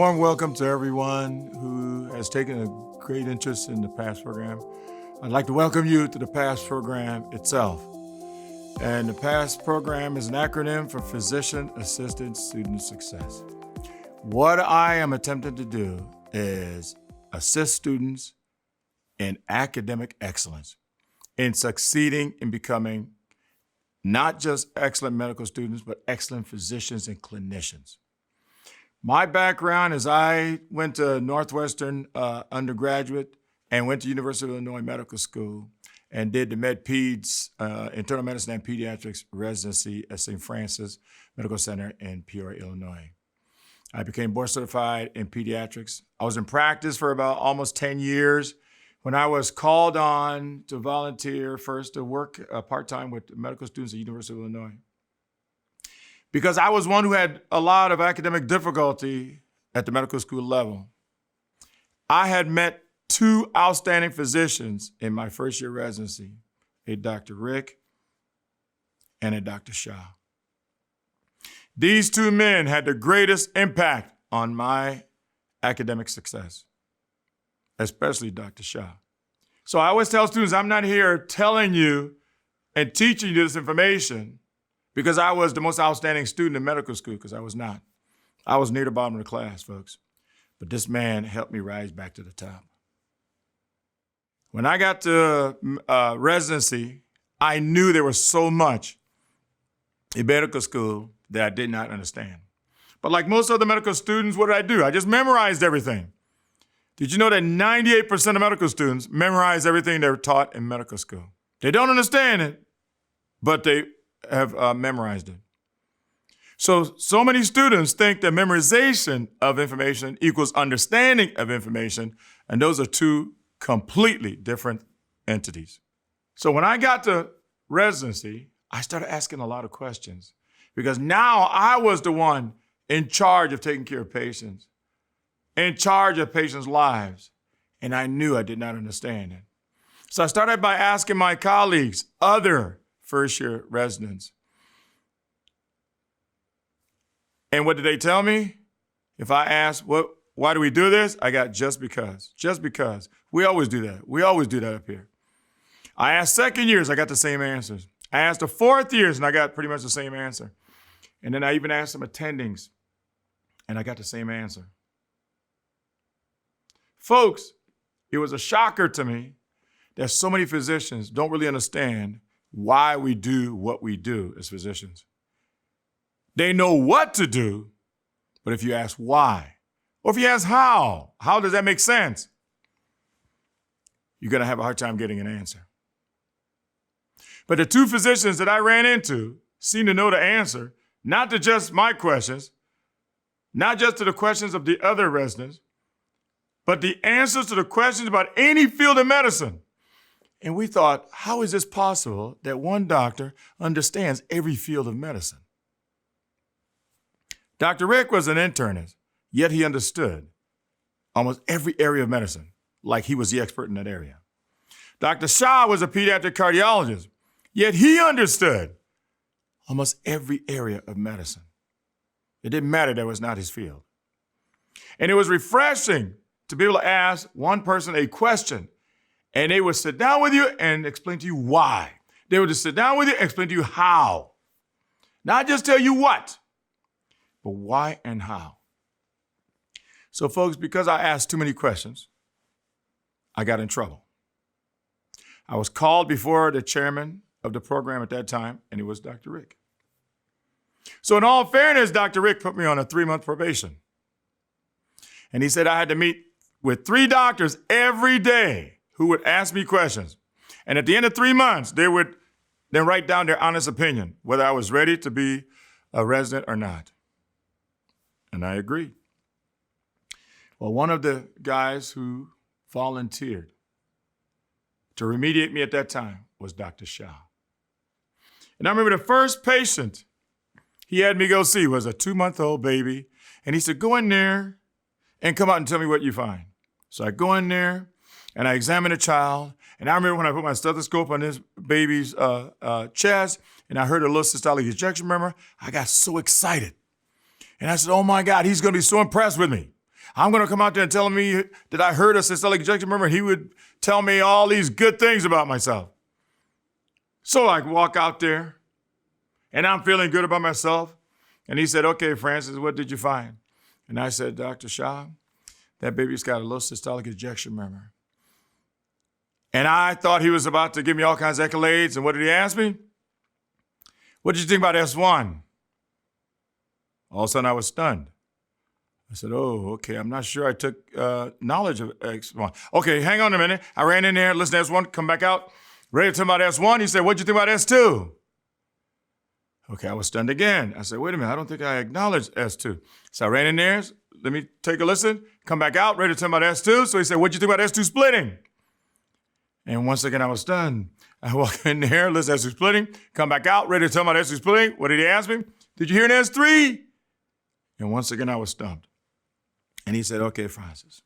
warm welcome to everyone who has taken a great interest in the PASS program. I'd like to welcome you to the PASS program itself. And the PASS program is an acronym for Physician Assisted Student Success. What I am attempting to do is assist students in academic excellence, in succeeding in becoming not just excellent medical students, but excellent physicians and clinicians. My background is I went to Northwestern undergraduate and went to University of Illinois Medical School and did the Med-Peds, internal medicine and pediatrics residency at St. Francis Medical Center in Peoria, Illinois. I became board certified in pediatrics. I was in practice for about almost 10 years when I was called on to volunteer first to work part-time with medical students at University of Illinois. Because I was one who had a lot of academic difficulty at the medical school level. I had met two outstanding physicians in my first year residency, a Dr. Rick and a Dr. Shah. These two men had the greatest impact on my academic success, especially Dr. Shah. So I always tell students, I'm not here telling you and teaching you this information because I was the most outstanding student in medical school, because I was not. I was near the bottom of the class, folks. But this man helped me rise back to the top. When I got to residency, I knew there was so much in medical school that I did not understand. But like most other medical students, what did I do? I just memorized everything. Did you know that 98% of medical students memorize everything they were taught in medical school? They don't understand it, but they have memorized it. So many students think that memorization of information equals understanding of information, and those are two completely different entities. So when I got to residency, I started asking a lot of questions because now I was the one in charge of taking care of patients, in charge of patients' lives, and I knew I did not understand it. So I started by asking my colleagues, other first-year residents. And what did they tell me? If I asked, why do we do this? I got just because. Just because. We always do that. We always do that up here. I asked second years, I got the same answers. I asked the fourth years, and I got pretty much the same answer. And then I even asked some attendings, and I got the same answer. Folks, it was a shocker to me that so many physicians don't really understand why we do what we do as physicians. They know what to do, but if you ask why, or if you ask how does that make sense? You're going to have a hard time getting an answer. But the two physicians that I ran into seemed to know the answer, not to just my questions, not just to the questions of the other residents, but the answers to the questions about any field of medicine. And we thought, how is this possible that one doctor understands every field of medicine? Dr. Rick was an internist, yet he understood almost every area of medicine, like he was the expert in that area. Dr. Shah was a pediatric cardiologist, yet he understood almost every area of medicine. It didn't matter that it was not his field. And it was refreshing to be able to ask one person a question, and they would sit down with you and explain to you why. They would just sit down with you and explain to you how. Not just tell you what, but why and how. So folks, because I asked too many questions, I got in trouble. I was called before the chairman of the program at that time, and it was Dr. Rick. So in all fairness, Dr. Rick put me on a 3-month probation. And he said I had to meet with 3 doctors every day who would ask me questions. And at the end of 3 months, they would then write down their honest opinion, whether I was ready to be a resident or not. And I agreed. Well, one of the guys who volunteered to remediate me at that time was Dr. Shah. And I remember the first patient he had me go see was a 2-month-old baby. And he said, go in there and come out and tell me what you find. So I go in there and I examine the child. And I remember when I put my stethoscope on this baby's chest and I heard a little systolic ejection murmur, I got so excited. And I said, oh my God, he's going to be so impressed with me. I'm going to come out there and tell me that I heard a systolic ejection murmur. He would tell me all these good things about myself. So I walk out there, and I'm feeling good about myself. And he said, okay, Francis, what did you find? And I said, Dr. Shah, that baby's got a low systolic ejection murmur. And I thought he was about to give me all kinds of accolades. And what did he ask me? What did you think about S1? All of a sudden, I was stunned. I said, oh, okay, I'm not sure I took knowledge of S1. Okay, hang on a minute. I ran in there, listened to S1, come back out, ready to talk about S1. He said, what'd you think about S2? Okay, I was stunned again. I said, wait a minute, I don't think I acknowledged S2. So I ran in there, let me take a listen, come back out, ready to talk about S2. So he said, what'd you think about S2 splitting? And once again, I was stunned. I walk in there, listen to S2 splitting, come back out, ready to talk about S2 splitting. What did he ask me? Did you hear an S3? And once again, I was stumped. And he said, okay, Francis.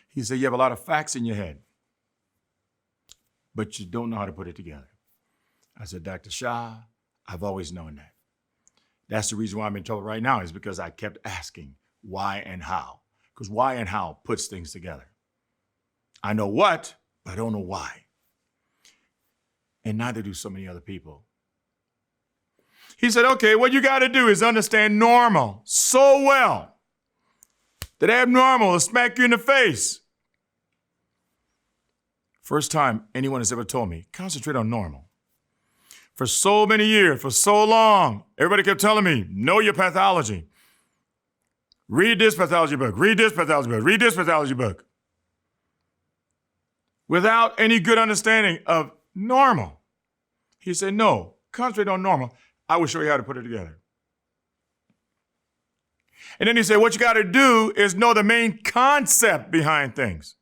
He said, you have a lot of facts in your head, but you don't know how to put it together. I said, Dr. Shah, I've always known that. That's the reason why I'm in trouble right now, is because I kept asking why and how. Because why and how puts things together. I know what, but I don't know why. And neither do so many other people. He said, okay, what you got to do is understand normal so well that abnormal will smack you in the face. First time anyone has ever told me, concentrate on normal. For so many years, for so long, everybody kept telling me, know your pathology. Read this pathology book, read this pathology book, read this pathology book. Without any good understanding of normal. He said, no, concentrate on normal. I will show you how to put it together. And then he said, what you got to do is know the main concept behind things.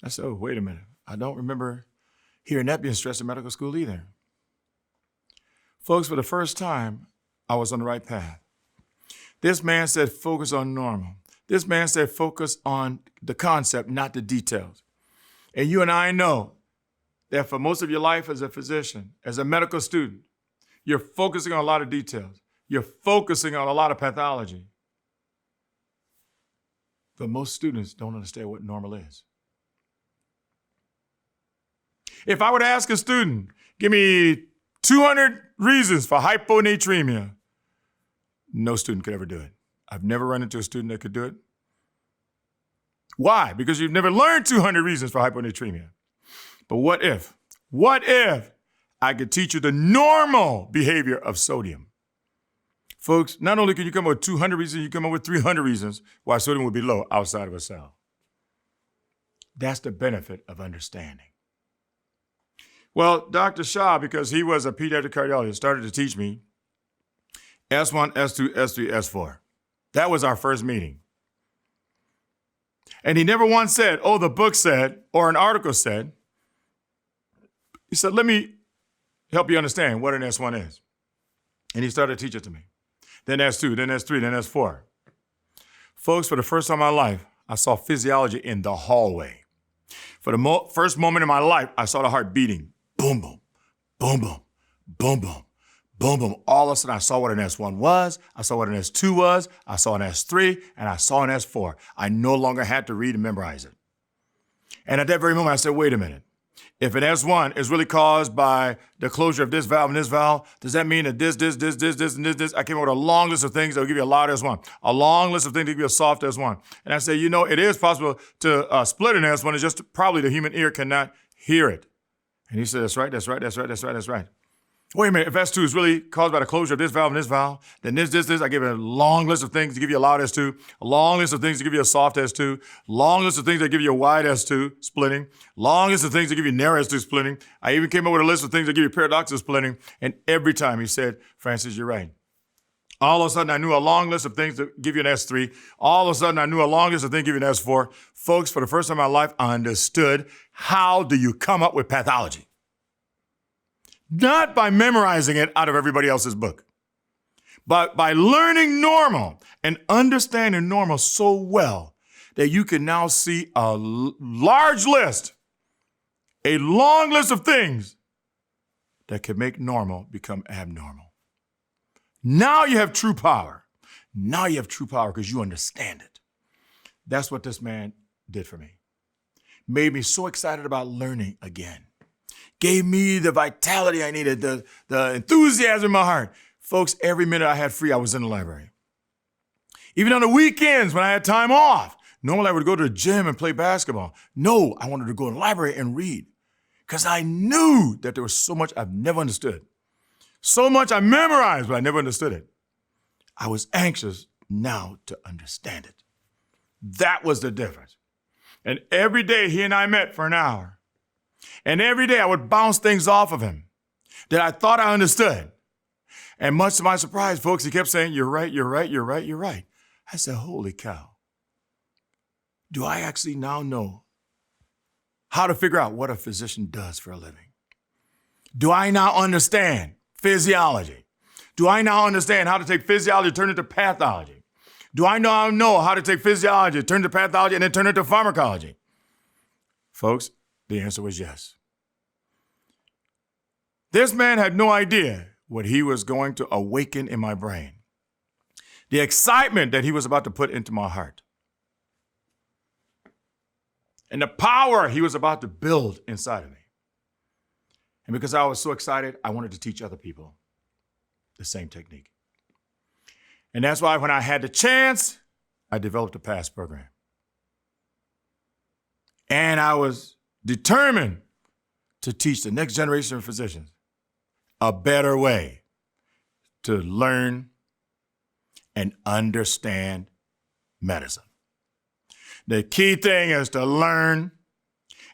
I said, oh, wait a minute. I don't remember hearing that being stressed in medical school either. Folks, for the first time, I was on the right path. This man said, focus on normal. This man said, focus on the concept, not the details. And you and I know that for most of your life as a physician, as a medical student, you're focusing on a lot of details. You're focusing on a lot of pathology. But most students don't understand what normal is. If I were to ask a student, give me 200 reasons for hyponatremia, no student could ever do it. I've never run into a student that could do it. Why? Because you've never learned 200 reasons for hyponatremia. But what if I could teach you the normal behavior of sodium? Folks, not only can you come up with 200 reasons, you come up with 300 reasons why sodium would be low outside of a cell. That's the benefit of understanding. Well, Dr. Shah, because he was a pediatric cardiologist, started to teach me S1, S2, S3, S4. That was our first meeting. And he never once said, oh, the book said, or an article said. He said, let me help you understand what an S1 is. And he started to teach it to me. Then S2, then S3, then S4. Folks, for the first time in my life, I saw physiology in the hallway. For the first moment in my life, I saw the heart beating. Boom, boom, boom, boom, boom, boom, boom, boom. All of a sudden, I saw what an S1 was. I saw what an S2 was. I saw an S3, and I saw an S4. I no longer had to read and memorize it. And at that very moment, I said, wait a minute. If an S1 is really caused by the closure of this valve and this valve, does that mean that this, and this? I came up with a long list of things that will give you a loud S1, a long list of things that give you a soft S1. And I say, it is possible to split an S1. It's just probably the human ear cannot hear it. And he said, that's right. Wait a minute, if S2 is really caused by the closure of this valve and this valve, then this, I give you a long list of things to give you a loud S2, a long list of things to give you a soft S2, long list of things that give you a wide S2 splitting, long list of things that give you narrow S2 splitting. I even came up with a list of things that give you paradoxical splitting. And every time he said, Francis, you're right. All of a sudden, I knew a long list of things to give you an S3. All of a sudden, I knew a long list of things to give you an S4. Folks, for the first time in my life, I understood how do you come up with pathology. Not by memorizing it out of everybody else's book, but by learning normal and understanding normal so well that you can now see a large list, a long list of things that can make normal become abnormal. Now you have true power. Now you have true power because you understand it. That's what this man did for me. Made me so excited about learning again. Gave me the vitality I needed, the enthusiasm in my heart. Folks, every minute I had free, I was in the library. Even on the weekends when I had time off, normally I would go to the gym and play basketball. No, I wanted to go to the library and read because I knew that there was so much I've never understood. So much I memorized, but I never understood it. I was anxious now to understand it. That was the difference. And every day he and I met for an hour. And every day I would bounce things off of him that I thought I understood. And much to my surprise, folks, he kept saying, "You're right, you're right, you're right, you're right." I said, holy cow. Do I actually now know how to figure out what a physician does for a living? Do I now understand physiology? Do I now understand how to take physiology and turn it to pathology? Do I now know how to take physiology, turn it to pathology, and then turn it to pharmacology? Folks, the answer was yes. This man had no idea what he was going to awaken in my brain. The excitement that he was about to put into my heart. And the power he was about to build inside of me. And because I was so excited, I wanted to teach other people the same technique. And that's why when I had the chance, I developed a PASS program. And I was determined to teach the next generation of physicians a better way to learn and understand medicine. The key thing is to learn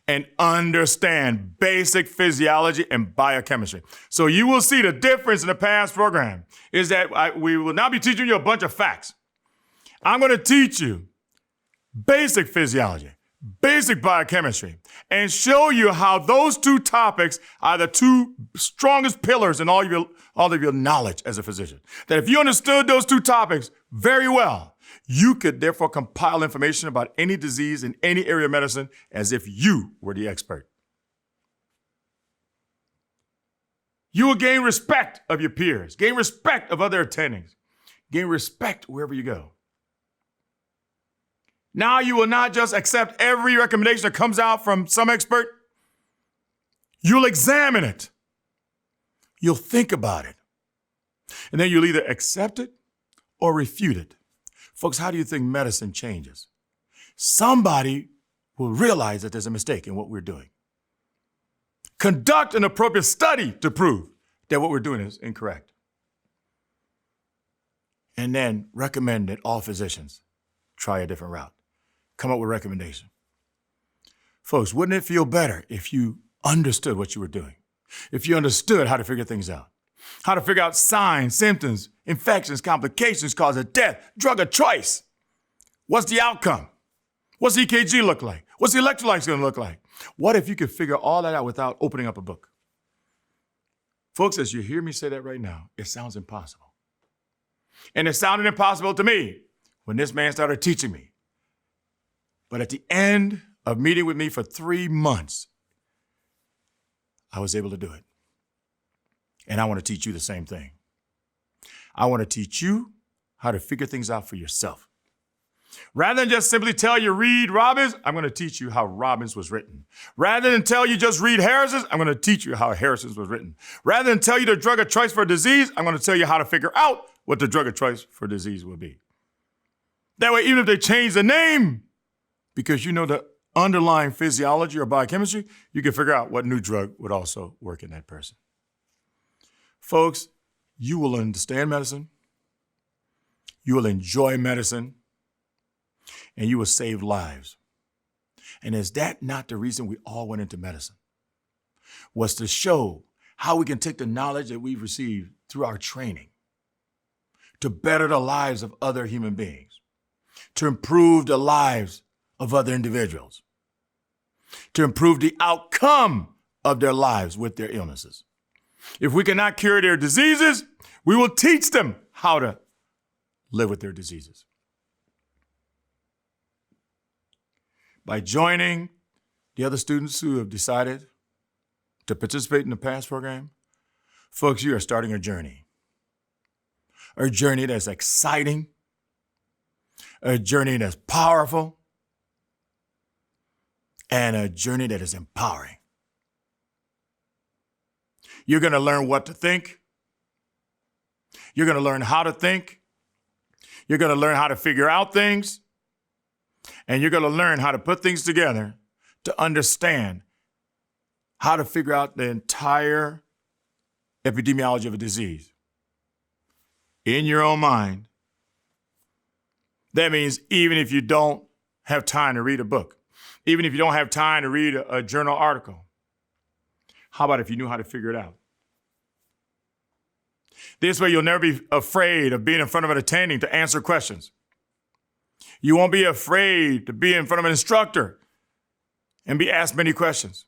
and understand basic physiology and biochemistry. So you will see the difference in the PASS program is that we will now be teaching you a bunch of facts. I'm going to teach you basic physiology, basic biochemistry, and show you how those two topics are the two strongest pillars in all of your knowledge as a physician. That if you understood those two topics very well, you could therefore compile information about any disease in any area of medicine as if you were the expert. You will gain respect of your peers, gain respect of other attendings, gain respect wherever you go. Now you will not just accept every recommendation that comes out from some expert. You'll examine it. You'll think about it. And then you'll either accept it or refute it. Folks, how do you think medicine changes? Somebody will realize that there's a mistake in what we're doing. Conduct an appropriate study to prove that what we're doing is incorrect. And then recommend that all physicians try a different route. Come up with a recommendation. Folks, wouldn't it feel better if you understood what you were doing? If you understood how to figure things out? How to figure out signs, symptoms, infections, complications, cause of death, drug of choice. What's the outcome? What's the EKG look like? What's the electrolytes going to look like? What if you could figure all that out without opening up a book? Folks, as you hear me say that right now, it sounds impossible. And it sounded impossible to me when this man started teaching me. But at the end of meeting with me for 3 months, I was able to do it. And I want to teach you the same thing. I want to teach you how to figure things out for yourself. Rather than just simply tell you read Robbins, I'm going to teach you how Robbins was written. Rather than tell you just read Harrison's, I'm going to teach you how Harrison's was written. Rather than tell you the drug of choice for a disease, I'm going to tell you how to figure out what the drug of choice for disease will be. That way, even if they change the name, because you know the underlying physiology or biochemistry, you can figure out what new drug would also work in that person. Folks, you will understand medicine, you will enjoy medicine, and you will save lives. And is that not the reason we all went into medicine? Was to show how we can take the knowledge that we've received through our training to better the lives of other human beings, to improve the lives of other individuals, to improve the outcome of their lives with their illnesses. If we cannot cure their diseases, we will teach them how to live with their diseases. By joining the other students who have decided to participate in the PASS program, folks, you are starting a journey that's exciting, a journey that's powerful, and a journey that is empowering. You're going to learn what to think. You're going to learn how to think. You're going to learn how to figure out things. And you're going to learn how to put things together to understand how to figure out the entire epidemiology of a disease in your own mind. That means even if you don't have time to read a book, even if you don't have time to read a journal article, how about if you knew how to figure it out? This way, you'll never be afraid of being in front of an attending to answer questions. You won't be afraid to be in front of an instructor and be asked many questions.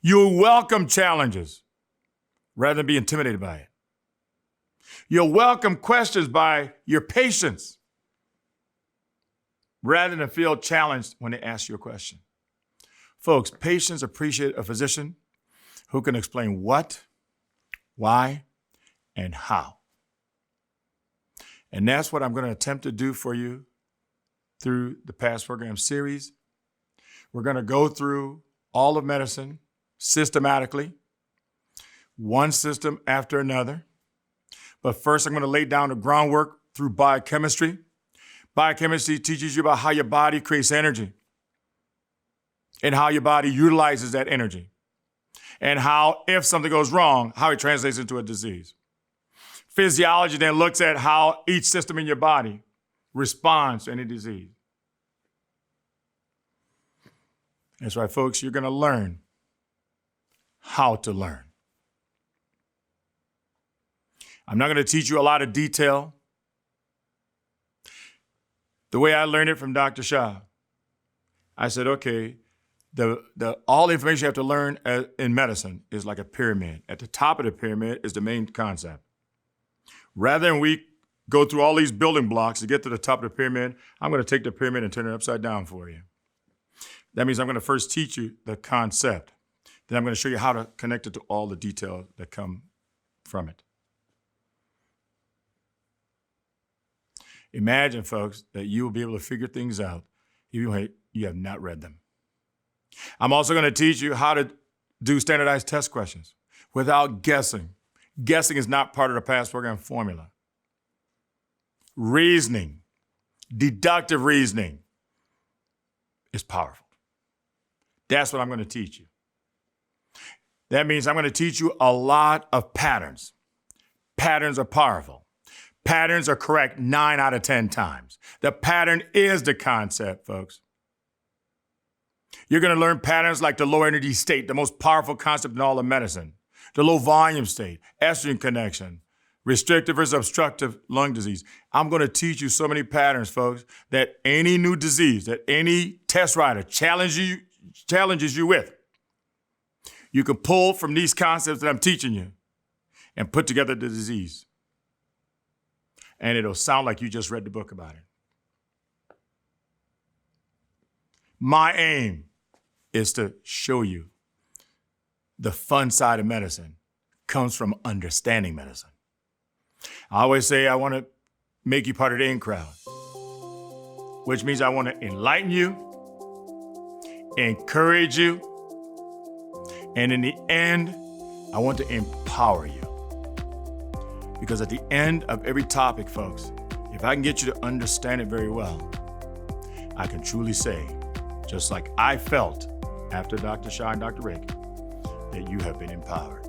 You'll welcome challenges rather than be intimidated by it. You'll welcome questions by your patients rather than feel challenged when they ask you a question. Folks, patients appreciate a physician who can explain what, why, and how. And that's what I'm going to attempt to do for you through the PASS program series. We're going to go through all of medicine systematically, one system after another. But first, I'm going to lay down the groundwork through biochemistry. Biochemistry teaches you about how your body creates energy and how your body utilizes that energy and how, if something goes wrong, how it translates into a disease. Physiology then looks at how each system in your body responds to any disease. That's right, folks, you're going to learn how to learn. I'm not going to teach you a lot of detail. The way I learned it from Dr. Shah, I said, okay, all the information you have to learn in medicine is like a pyramid. At the top of the pyramid is the main concept. Rather than we go through all these building blocks to get to the top of the pyramid, I'm going to take the pyramid and turn it upside down for you. That means I'm going to first teach you the concept. Then I'm going to show you how to connect it to all the details that come from it. Imagine, folks, that you will be able to figure things out even when you have not read them. I'm also going to teach you how to do standardized test questions without guessing. Guessing is not part of the PASS program formula. Reasoning, deductive reasoning is powerful. That's what I'm going to teach you. That means I'm going to teach you a lot of patterns. Patterns are powerful. Patterns are correct 9 out of 10 times. The pattern is the concept, folks. You're going to learn patterns like the low energy state, the most powerful concept in all of medicine. The low volume state, estrogen connection, restrictive versus obstructive lung disease. I'm going to teach you so many patterns, folks, that any new disease, that any test writer challenges you with, you can pull from these concepts that I'm teaching you and put together the disease. And it'll sound like you just read the book about it. My aim is to show you the fun side of medicine comes from understanding medicine. I always say I want to make you part of the in crowd, which means I want to enlighten you, encourage you, and in the end, I want to empower you. Because at the end of every topic, folks, if I can get you to understand it very well, I can truly say, just like I felt after Dr. Shah and Dr. Rick, that you have been empowered.